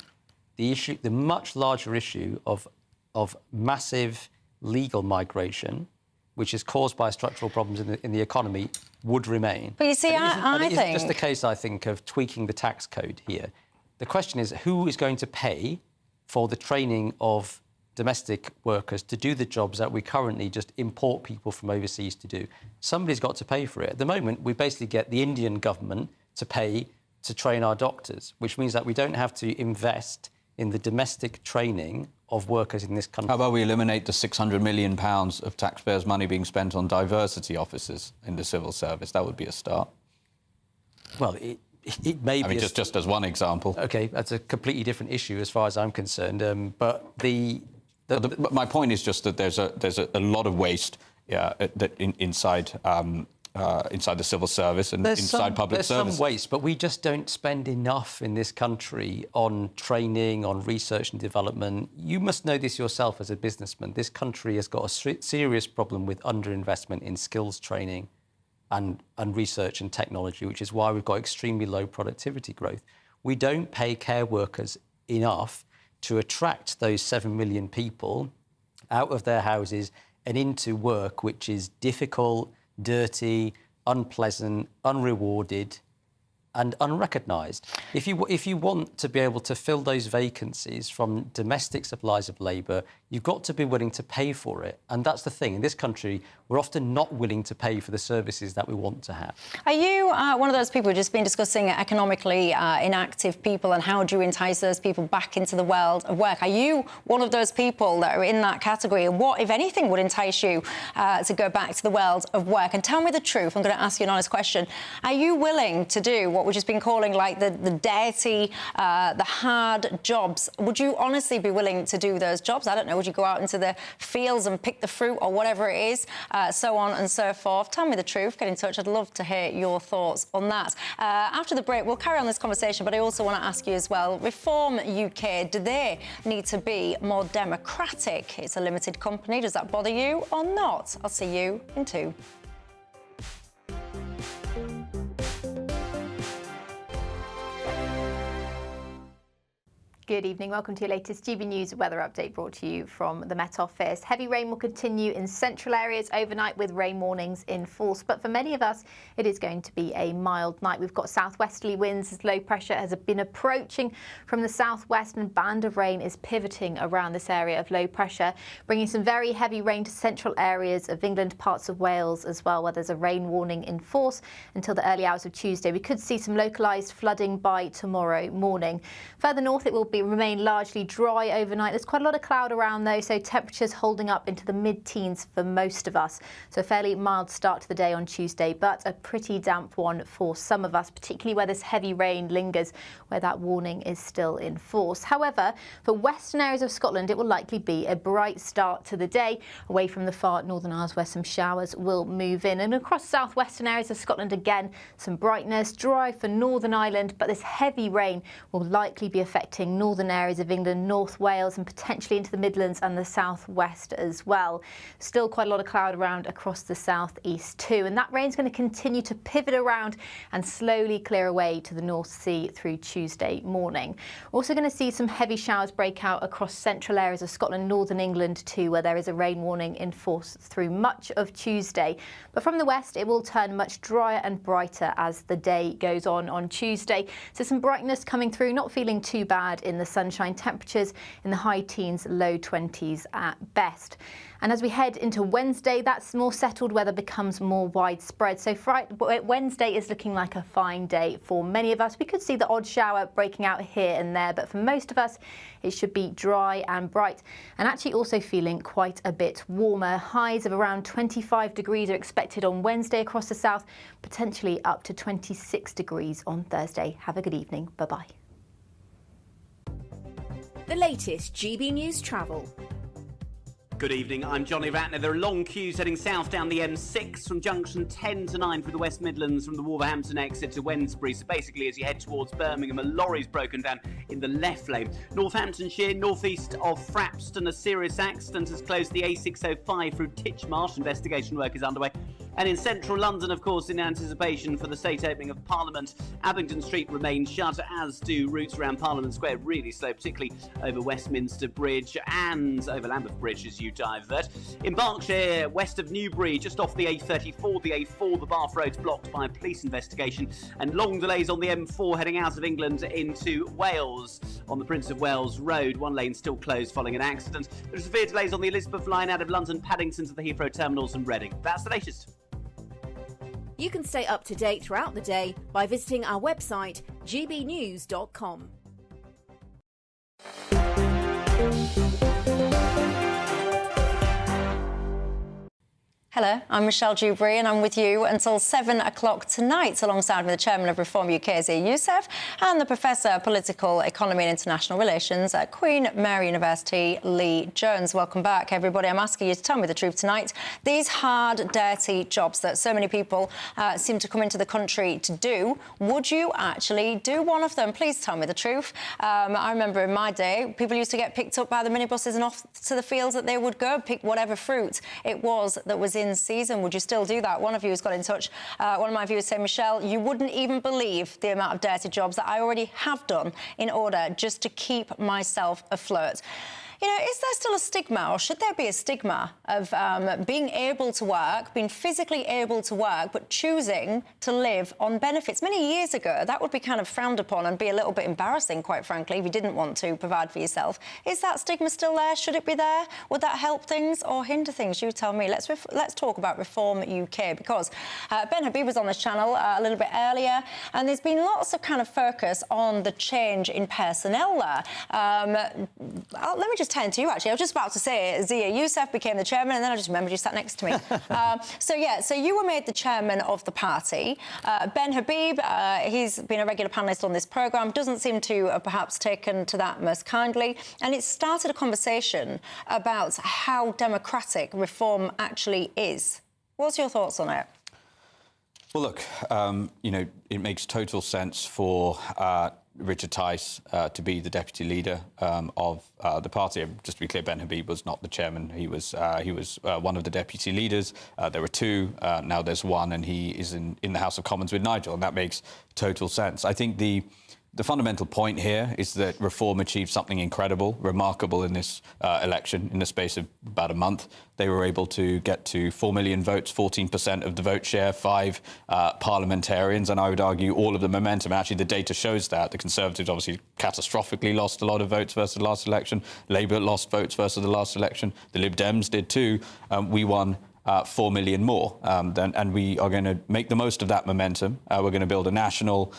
the much larger issue of massive legal migration, which is caused by structural problems in the economy, would remain. But you see, I think... It's just a case, I think, of tweaking the tax code here. The question is, who is going to pay for the training of domestic workers to do the jobs that we currently just import people from overseas to do? Somebody's got to pay for it. At the moment, we basically get the Indian government to pay to train our doctors, which means that we don't have to invest in the domestic training of workers in this country. How about we eliminate the £600 million of taxpayers' money being spent on diversity officers in the civil service? That would be a start. Well, it may be... I mean, just as one example. OK, that's a completely different issue as far as I'm concerned. But my point is just that there's a lot of waste inside inside the civil service and inside public service. There's some waste, but we just don't spend enough in this country on training, on research and development. You must know this yourself as a businessman. This country has got a serious problem with underinvestment in skills training and research and technology, which is why we've got extremely low productivity growth. We don't pay care workers enough to attract those 7 million people out of their houses and into work which is difficult, dirty, unpleasant, unrewarded and unrecognised. If you want to be able to fill those vacancies from domestic supplies of labour, you've got to be willing to pay for it. And that's the thing. In this country, we're often not willing to pay for the services that we want to have. Are you one of those people who've just been discussing economically inactive people and how do you entice those people back into the world of work? Are you one of those people that are in that category? And what, if anything, would entice you to go back to the world of work? And tell me the truth. I'm going to ask you an honest question. Are you willing to do what we've just been calling like the dirty, the hard jobs? Would you honestly be willing to do those jobs? I don't know. Would you go out into the fields and pick the fruit or whatever it is, so on and so forth? Tell me the truth. Get in touch. I'd love to hear your thoughts on that. After the break, we'll carry on this conversation, but I also want to ask you as well, Reform UK, do they need to be more democratic? It's a limited company. Does that bother you or not? I'll see you in 2. Good evening. Welcome to your latest GB News weather update brought to you from the Met Office. Heavy rain will continue in central areas overnight with rain warnings in force. But for many of us, it is going to be a mild night. We've got southwesterly winds as low pressure has been approaching from the southwest and band of rain is pivoting around this area of low pressure, bringing some very heavy rain to central areas of England, parts of Wales as well, where there's a rain warning in force until the early hours of Tuesday. We could see some localised flooding by tomorrow morning. Further north, it will remain largely dry overnight. There's quite a lot of cloud around though, so temperatures holding up into the mid-teens for most of us. So a fairly mild start to the day on Tuesday, but a pretty damp one for some of us, particularly where this heavy rain lingers, where that warning is still in force. However, for western areas of Scotland, it will likely be a bright start to the day, away from the far northern isles where some showers will move in. And across southwestern areas of Scotland, again, some brightness, dry for Northern Ireland, but this heavy rain will likely be affecting northern areas of England, North Wales and potentially into the Midlands and the southwest as well. Still quite a lot of cloud around across the southeast too, and that rain's going to continue to pivot around and slowly clear away to the North Sea through Tuesday morning. We're also going to see some heavy showers break out across central areas of Scotland, northern England too, where there is a rain warning in force through much of Tuesday. But from the west, it will turn much drier and brighter as the day goes on Tuesday. So some brightness coming through, not feeling too bad in the sunshine. Temperatures in the high teens, low 20s at best. And as we head into Wednesday, that's more settled weather becomes more widespread. So Wednesday is looking like a fine day for many of us. We could see the odd shower breaking out here and there, but for most of us, it should be dry and bright. And actually also feeling quite a bit warmer. Highs of around 25 degrees are expected on Wednesday across the south, potentially up to 26 degrees on Thursday. Have a good evening. Bye-bye. The latest GB News travel. Good evening, I'm Johnny Ratner. There are long queues heading south down the M6 from junction 10 to 9 through the West Midlands from the Wolverhampton exit to Wednesbury. So basically, as you head towards Birmingham, a lorry's broken down in the left lane. Northamptonshire, northeast of Frapston, a serious accident has closed the A605 through Titchmarsh. Investigation work is underway. And in central London, of course, in anticipation for the state opening of Parliament, Abingdon Street remains shut, as do routes around Parliament Square, really slow, particularly over Westminster Bridge and over Lambeth Bridge as you divert. In Berkshire, west of Newbury, just off the A34, the A4, the Bath Road's blocked by a police investigation, and long delays on the M4 heading out of England into Wales. On the Prince of Wales Road, one lane still closed following an accident. There are severe delays on the Elizabeth line out of London, Paddington to the Heathrow terminals and Reading. That's the latest. You can stay up to date throughout the day by visiting our website, gbnews.com. Hello, I'm Michelle Dewberry and I'm with you until 7 o'clock tonight alongside with the Chairman of Reform UK, Zia Youssef, and the Professor of Political Economy and International Relations at Queen Mary University, Lee Jones. Welcome back, everybody. I'm asking you to tell me the truth tonight. These hard, dirty jobs that so many people seem to come into the country to do, would you actually do one of them? Please tell me the truth. I remember in my day, people used to get picked up by the minibuses and off to the fields that they would go, pick whatever fruit it was that was in season. Would you still do that? One of you has got in touch. One of my viewers said, Michelle, you wouldn't even believe the amount of dirty jobs that I already have done in order just to keep myself afloat. You know, is there still a stigma, or should there be a stigma of being able to work, being physically able to work, but choosing to live on benefits? Many years ago, that would be kind of frowned upon and be a little bit embarrassing, quite frankly, if you didn't want to provide for yourself. Is that stigma still there? Should it be there? Would that help things or hinder things? You tell me. Let's talk about Reform UK, because Ben Habib was on this channel a little bit earlier, and there's been lots of kind of focus on the change in personnel there. Let me just turn to you, actually. I was just about to say Zia Youssef became the chairman, and then I just remembered you sat next to me. So you were made the chairman of the party. Ben Habib, he's been a regular panellist on this programme, doesn't seem to have perhaps taken to that most kindly, and it started a conversation about how democratic reform actually is. What's your thoughts on it? Well, look, you know, it makes total sense for Richard Tice to be the deputy leader of the party. Just to be clear, Ben Habib was not the chairman. He was one of the deputy leaders. There were two. Now there's one, and he is in the House of Commons with Nigel, and that makes total sense. I think the fundamental point here is that Reform achieved something incredible, remarkable in this election. In the space of about a month, they were able to get to 4 million votes, 14% of the vote share, 5 parliamentarians, and I would argue all of the momentum. Actually, the data shows that. The Conservatives obviously catastrophically lost a lot of votes versus the last election. Labour lost votes versus the last election. The Lib Dems did too. We won 4 million more, and we are going to make the most of that momentum. We're going to build a national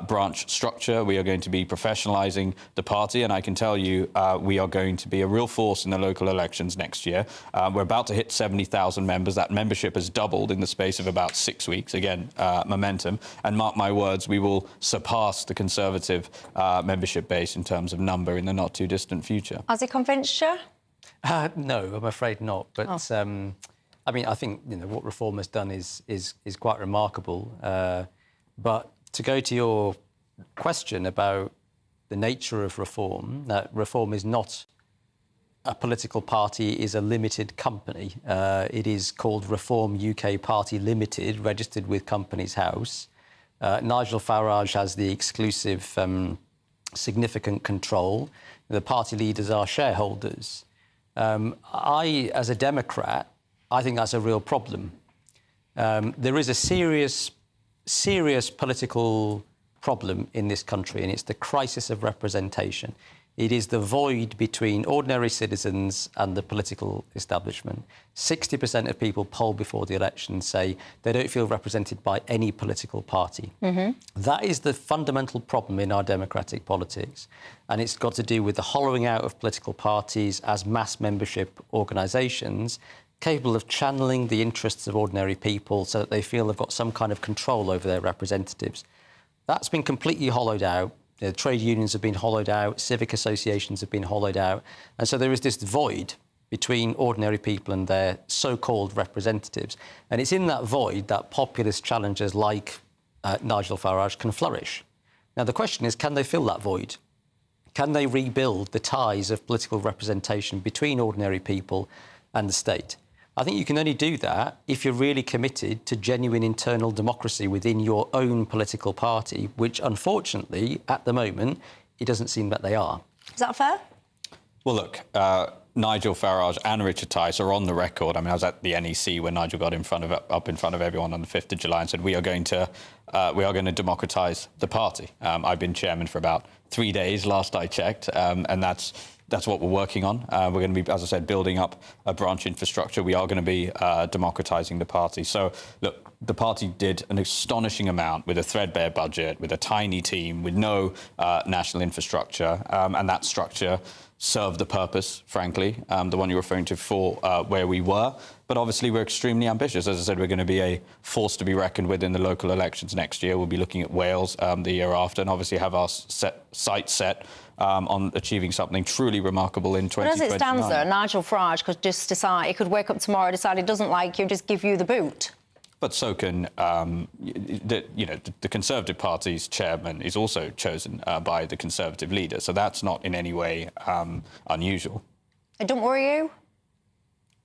branch structure. We are going to be professionalising the party, and I can tell you we are going to be a real force in the local elections next year. We're about to hit 70,000 members. That membership has doubled in the space of about 6 weeks. Again, momentum. And mark my words, we will surpass the Conservative membership base in terms of number in the not-too-distant future. Has he convinced you? No, I'm afraid not. But I mean, I think what Reform has done is quite remarkable. But to go to your question about the nature of Reform, that Reform is not a political party, is a limited company. It is called Reform UK Party Limited, registered with Companies House. Nigel Farage has the exclusive significant control. The party leaders are shareholders. I, as a Democrat, I think that's a real problem. There is a serious political problem in this country, and it's the crisis of representation. It is the void between ordinary citizens and the political establishment. 60% of people polled before the election say they don't feel represented by any political party. Mm-hmm. That is the fundamental problem in our democratic politics. And it's got to do with the hollowing out of political parties as mass membership organisations, capable of channeling the interests of ordinary people so that they feel they've got some kind of control over their representatives. That's been completely hollowed out. The trade unions have been hollowed out, civic associations have been hollowed out. And so there is this void between ordinary people and their so-called representatives. And it's in that void that populist challengers like Nigel Farage can flourish. Now, the question is, can they fill that void? Can they rebuild the ties of political representation between ordinary people and the state? I think you can only do that if you're really committed to genuine internal democracy within your own political party, which, unfortunately, at the moment, it doesn't seem that they are. Is that fair? Well, look, Nigel Farage and Richard Tice are on the record. I mean, I was at the NEC when Nigel got up in front of everyone on the 5th of July and said, we are going to democratise the party. I've been chairman for about 3 days, last I checked, and that's what we're working on. We're going to be, as I said, building up a branch infrastructure. We are going to be democratising the party. So, look, the party did an astonishing amount with a threadbare budget, with a tiny team, with no national infrastructure, and that structure served the purpose, frankly, the one you're referring to, for where we were. But obviously, we're extremely ambitious. As I said, we're going to be a force to be reckoned with in the local elections next year. We'll be looking at Wales the year after, and obviously have our sights set on achieving something truly remarkable in 2029. But as it stands there, Nigel Farage could just decide, he could wake up tomorrow, decide he doesn't like you, just give you the boot. But so can, the Conservative Party's chairman is also chosen by the Conservative leader, so that's not in any way unusual. It don't worry you?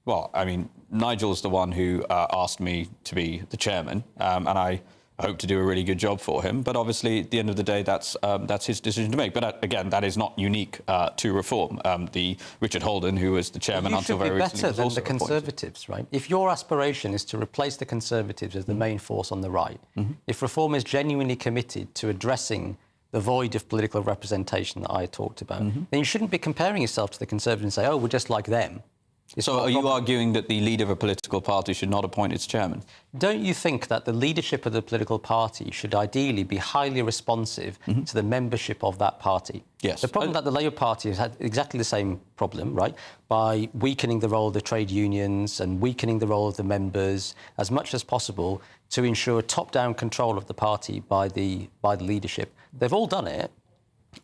Well, I mean, Nigel's the one who asked me to be the chairman, and I hope to do a really good job for him. But obviously, at the end of the day, that's his decision to make. But again, that is not unique to Reform. The Richard Holden, who was the chairman until very recently, better was than also the Conservatives, right? If your aspiration is to replace the Conservatives as the main force on the right, if Reform is genuinely committed to addressing the void of political representation that I talked about, then you shouldn't be comparing yourself to the Conservatives and say, oh, we're just like them. So are you arguing that the leader of a political party should not appoint its chairman? Don't you think that the leadership of the political party should ideally be highly responsive to the membership of that party? Yes. The problem that the Labour Party has had exactly the same problem, right? By weakening the role of the trade unions and weakening the role of the members as much as possible to ensure top-down control of the party by the leadership. They've all done it.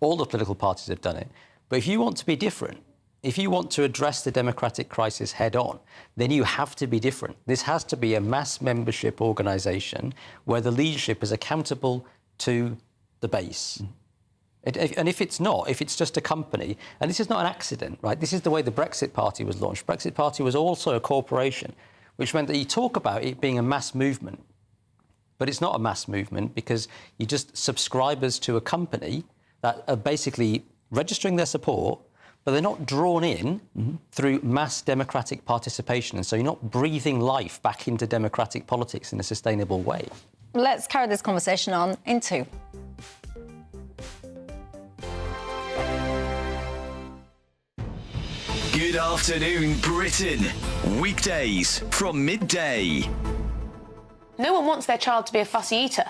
All the political parties have done it. But if you want to be different, if you want to address the democratic crisis head-on, then you have to be different. This has to be a mass membership organisation where the leadership is accountable to the base. And if it's not, if it's just a company, and this is not an accident, right? This is the way the Brexit Party was launched. Brexit Party was also a corporation, which meant that you talk about it being a mass movement, but it's not a mass movement because you're just subscribers to a company that are basically registering their support, but they're not drawn in through mass democratic participation. And so you're not breathing life back into democratic politics in a sustainable way. Let's carry this conversation on in 2. Good afternoon, Britain. Weekdays from midday. No one wants their child to be a fussy eater.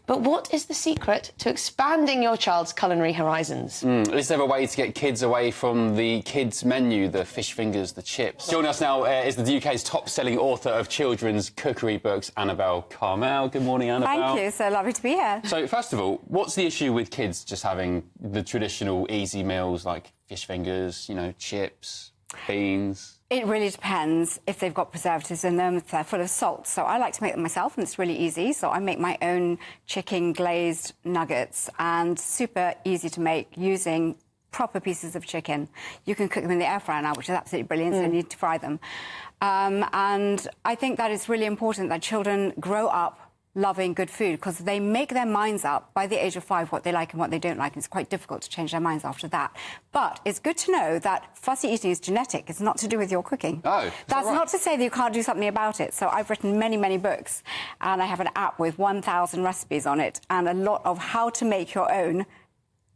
But what is the secret to expanding your child's culinary horizons? Is there a way to get kids away from the kids' menu, the fish fingers, the chips? Joining us now is the UK's top-selling author of children's cookery books, Annabelle Carmel. Good morning, Annabelle. Thank you. So lovely to be here. So, first of all, what's the issue with kids just having the traditional easy meals like fish fingers, chips, beans? It really depends if they've got preservatives in them, if they're full of salt. So I like to make them myself, and it's really easy. So I make my own chicken glazed nuggets, and super easy to make using proper pieces of chicken. You can cook them in the air fryer now, which is absolutely brilliant, so you need to fry them. And I think that it's really important that children grow up loving good food, because they make their minds up by the age of 5 what they like and what they don't like, and it's quite difficult to change their minds after that. But it's good to know that fussy eating is genetic. It's not to do with your cooking. Oh, that's right. Not to say that you can't do something about it. So I've written many, many books, and I have an app with 1,000 recipes on it and a lot of how to make your own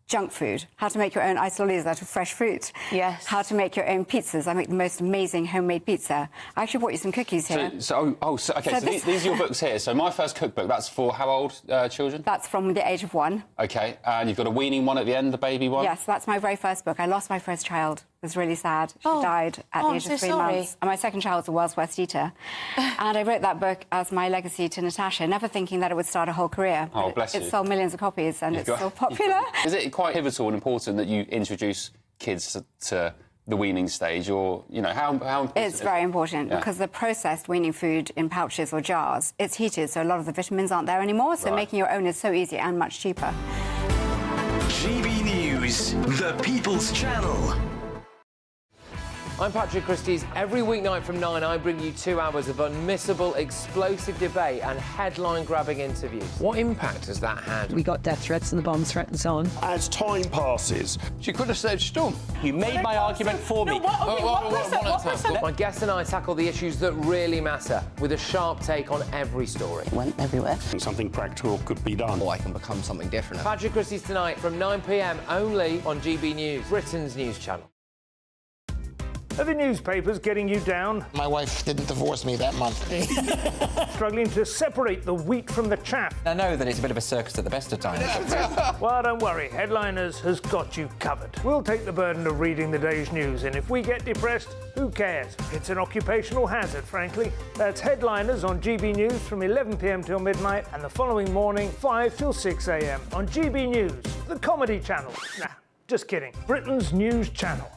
junk food, how to make your own isoles out of fresh fruit. Yes. How to make your own pizzas. I make the most amazing homemade pizza. I actually brought you some cookies here. So these are your books here. So my first cookbook, that's for how old children? That's from the age of 1. OK, and you've got a weaning one at the end, the baby one? Yes, that's my very first book. I lost my first child. It was really sad. She died at the age of 3 months. And my second child was the world's worst eater. And I wrote that book as my legacy to Natasha, never thinking that it would start a whole career. Oh, bless you. It sold millions of copies, and it's so popular. Is it quite pivotal and important that you introduce kids to the weaning stage, or, how important? It's very important, because the processed weaning food in pouches or jars, it's heated, so a lot of the vitamins aren't there anymore, so making your own is so easy and much cheaper. GB News, the People's Channel. I'm Patrick Christie's. Every weeknight from 9, I bring you 2 hours of unmissable, explosive debate and headline-grabbing interviews. What impact has that had? We got death threats and the bomb threat and so on. As time passes, She could have saved Storm. you made my argument for me. My guest and I tackle the issues that really matter, with a sharp take on every story. Went everywhere. Something practical could be done. Or I can become something different. Patrick Christie's tonight from 9 p.m, only on GB News, Britain's news channel. Are the newspapers getting you down? My wife didn't divorce me that month. Struggling to separate the wheat from the chaff? I know that it's a bit of a circus at the best of times. Well, don't worry, Headliners has got you covered. We'll take the burden of reading the day's news, and if we get depressed, who cares? It's an occupational hazard, frankly. That's Headliners on GB News from 11 p.m. till midnight, and the following morning, 5 till 6 a.m. on GB News, the comedy channel. Nah, just kidding. Britain's news channel.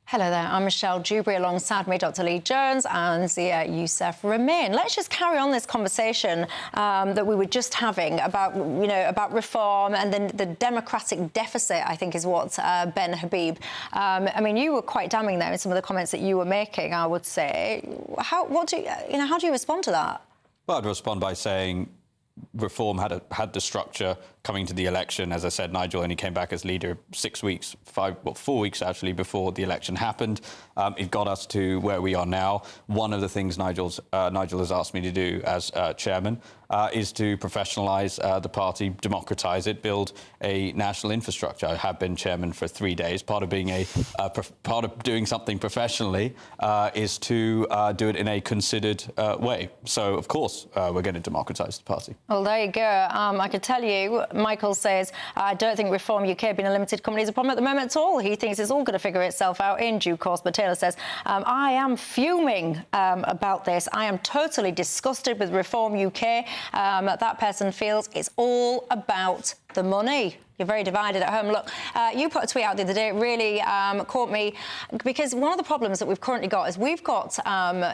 Hello there, I'm Michelle Dewberry, alongside me Dr Lee Jones and Zia Youssef Ramin. Let's just carry on this conversation that we were just having about, about reform and then the democratic deficit, I think is what Ben Habib. I mean, you were quite damning there in some of the comments that you were making, I would say. How do you respond to that? Well, I'd respond by saying reform had the structure coming to the election. As I said, Nigel only came back as leader 4 weeks actually before the election happened. It got us to where we are now. One of the things Nigel has asked me to do as chairman is to professionalise the party, democratise it, build a national infrastructure. I have been chairman for 3 days. Part of being part of doing something professionally is to do it in a considered way. So, of course, we're going to democratise the party. Well, there you go. I could tell you, Michael says, I don't think Reform UK being a limited company is a problem at the moment at all. He thinks it's all going to figure itself out in due course. But Taylor says, I am fuming about this. I am totally disgusted with Reform UK. That person feels it's all about the money. You're very divided at home. Look, you put a tweet out the other day. It really caught me because one of the problems that we've currently got is we've got,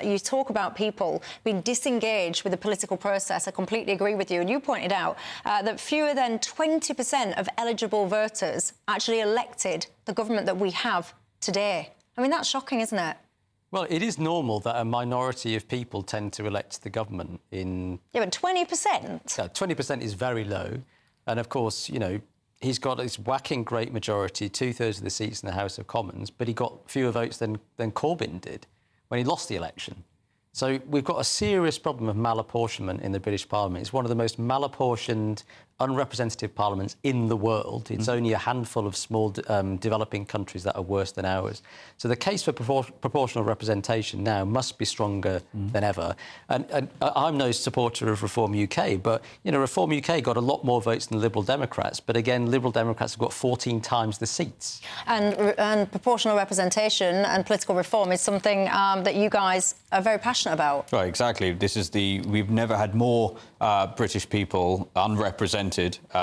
you talk about people being disengaged with the political process. I completely agree with you. And you pointed out that fewer than 20% of eligible voters actually elected the government that we have today. I mean, that's shocking, isn't it? Well, it is normal that a minority of people tend to elect the government in... Yeah, but 20%? Yeah, 20% is very low. And, of course, he's got this whacking great majority, 2/3 of the seats in the House of Commons, but he got fewer votes than Corbyn did when he lost the election. So we've got a serious problem of malapportionment in the British Parliament. It's one of the most malapportioned, unrepresentative parliaments in the world. It's only a handful of small developing countries that are worse than ours. So the case for proportional representation now must be stronger than ever. And I'm no supporter of Reform UK, but, Reform UK got a lot more votes than the Liberal Democrats. But again, Liberal Democrats have got 14 times the seats. And proportional representation and political reform is something that you guys are very passionate about. Right, exactly. We've never had more British people unrepresented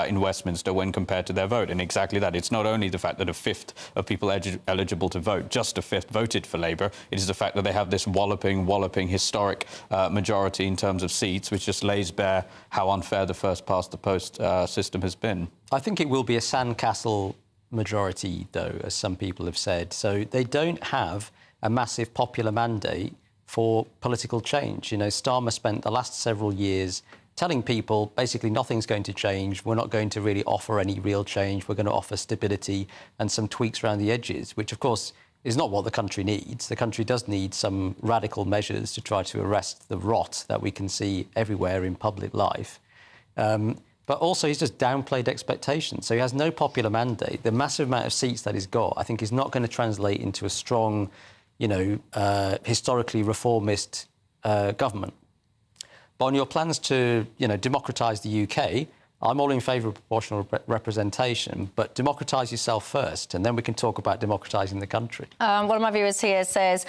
in Westminster when compared to their vote. And exactly that. It's not only the fact that a fifth of people eligible to vote, just a fifth voted for Labour. It is the fact that they have this walloping historic majority in terms of seats, which just lays bare how unfair the first-past-the-post system has been. I think it will be a sandcastle majority, though, as some people have said. So they don't have a massive popular mandate for political change. Starmer spent the last several years telling people basically nothing's going to change. We're not going to really offer any real change. We're going to offer stability and some tweaks around the edges, which, of course, is not what the country needs. The country does need some radical measures to try to arrest the rot that we can see everywhere in public life. But also, he's just downplayed expectations. So he has no popular mandate. The massive amount of seats that he's got, I think, is not going to translate into a strong, historically reformist government. But on your plans to, democratise the UK, I'm all in favour of proportional representation, but democratise yourself first, and then we can talk about democratising the country. One of my viewers here says,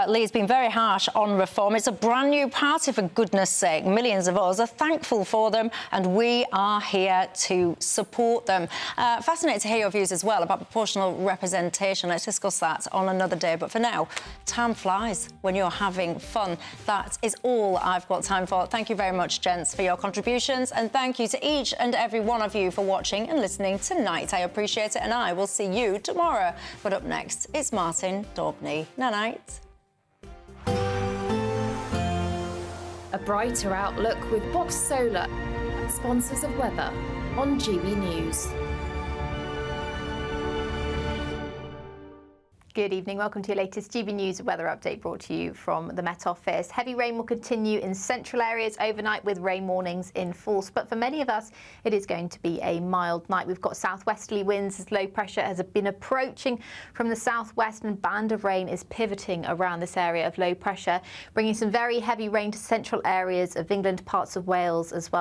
Lee's been very harsh on reform. It's a brand new party, for goodness sake. Millions of us are thankful for them, and we are here to support them. Fascinated to hear your views as well about proportional representation. Let's discuss that on another day. But for now, time flies when you're having fun. That is all I've got time for. Thank you very much, gents, for your contributions, and thank you to each and every one of you for watching and listening tonight. I appreciate it, and I will see you tomorrow. But up next, it's Martin Daubney. Night-night. A brighter outlook with Box Solar, sponsors of weather on GB News. Good evening. Welcome to your latest GB News weather update brought to you from the Met Office. Heavy rain will continue in central areas overnight with rain warnings in force. But for many of us, it is going to be a mild night. We've got southwesterly winds as low pressure has been approaching from the southwest, and band of rain is pivoting around this area of low pressure, bringing some very heavy rain to central areas of England, parts of Wales as well.